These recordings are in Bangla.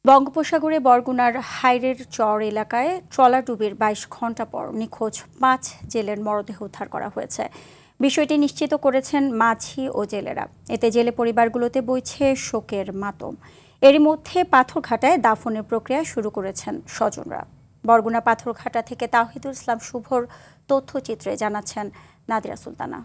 বঙ্গোপসাগরে বরগুনার হাইরের চর এলাকায় ট্রলারডুবির ২২ ঘণ্টা পর নিখোঁজ ৫ জেলের মরদেহ উদ্ধার করা হয়েছে। বিষয়টি নিশ্চিত করেছেন মাঝি ও জেলেরা। এতে জেলে পরিবারগুলোতে বইছে শোকের মাতম। এরই মধ্যে পাথরঘাটায় দাফনের প্রক্রিয়া শুরু করেছেন স্বজনরা। বরগুনা পাথরঘাটা থেকে তাওহিদুল ইসলাম শুভর তথ্যচিত্রে জানাচ্ছেন নাদিরা সুলতানা।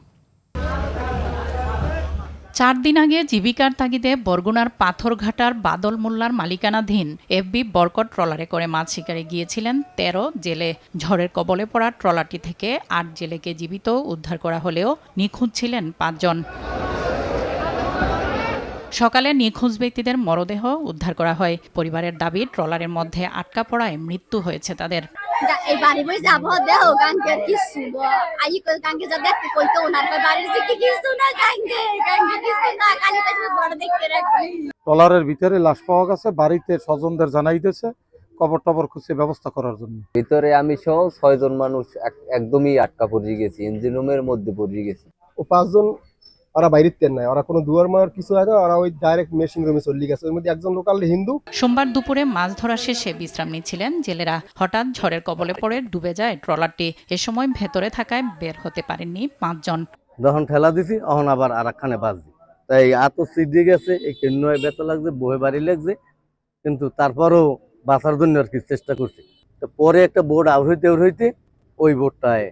৪ দিন আগে জীবিকার তাগিদে বরগুনার পাথরঘাটার বাদল মোল্লার মালিকানাধীন এফবি বরকট ট্রলারে করে মাছ শিকারে গিয়েছিলেন ১৩ জেলে। ঝড়ের কবলে পড়া ট্রলারটি থেকে ৮ জেলেকে জীবিত উদ্ধার করা হলেও নিখোঁজ ছিলেন ৫ জন। সকালে নিখোঁজ ব্যক্তিদের মরদেহ উদ্ধার করা হয়। পরিবারের দাবি ট্রলারের মধ্যে আটকা পড়ায় মৃত্যু হয়েছে তাদের। ট্রলারের ভিতরে লাশ পাওয়া গেছে, বাড়িতে স্বজনদের জানাই দিয়েছে কবর টবর খুঁজে ব্যবস্থা করার জন্য। ভিতরে আমি সহ ৬ জন মানুষ একদমই আটকা পড়ে গেছি, ইঞ্জিন রুমের মধ্যে পড়ে গেছি। ও ৫ জন ওরা বাইরেতে নাই, ওরা কোনো দুয়ার মার কিছু হয় না, ওরা ওই ডাইরেক্ট মেশিন রুমে চলে গেছে। ওর মধ্যে একজন লোকাল হিন্দু। সোমবার দুপুরে মাছ ধরা শেষে বিশ্রাম নিচ্ছিলেন জেলেরা। হঠাৎ ঝড়ের কবলে পড়ে ডুবে যায় ট্রলারটি। এ সময় ভেতরে থাকায় বের হতে পারেননি ৫ জন। যখন ঠেলা দিছি তখন আবার আরেকখানে বাজছি, তাই এত সিদ্ধি গেছে, এই কেন্নয় ব্যথা লাগছে, বহে বাড়ি লাগছে, কিন্তু তারপরও বাঁচার জন্য আর কি চেষ্টা করছি। তো পরে একটা বোট আউট হইতে ওই বোটটায়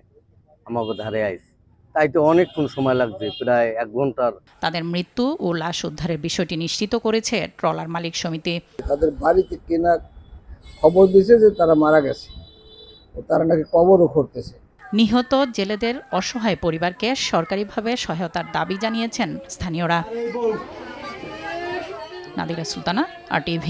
আমাকে ধারে আইছে, তাই তো অনেকক্ষণ সময় লাগছে, প্রায় ১ ঘন্টার। তাদের মৃত্যু ও লাশ উদ্ধারের বিষয়টি নিশ্চিত করেছে ট্রলার মালিক সমিতি। তাদের বাড়িতে কেনা খবর দিয়েছে যে তারা মারা গেছে, তারা নাকি কবরও করতেছে। নিহত জেলেদের অসহায় পরিবারকে সরকারিভাবে সহায়তার দাবি জানিয়েছেন স্থানীয়রা। নাদিরা সুলতানা, RTV।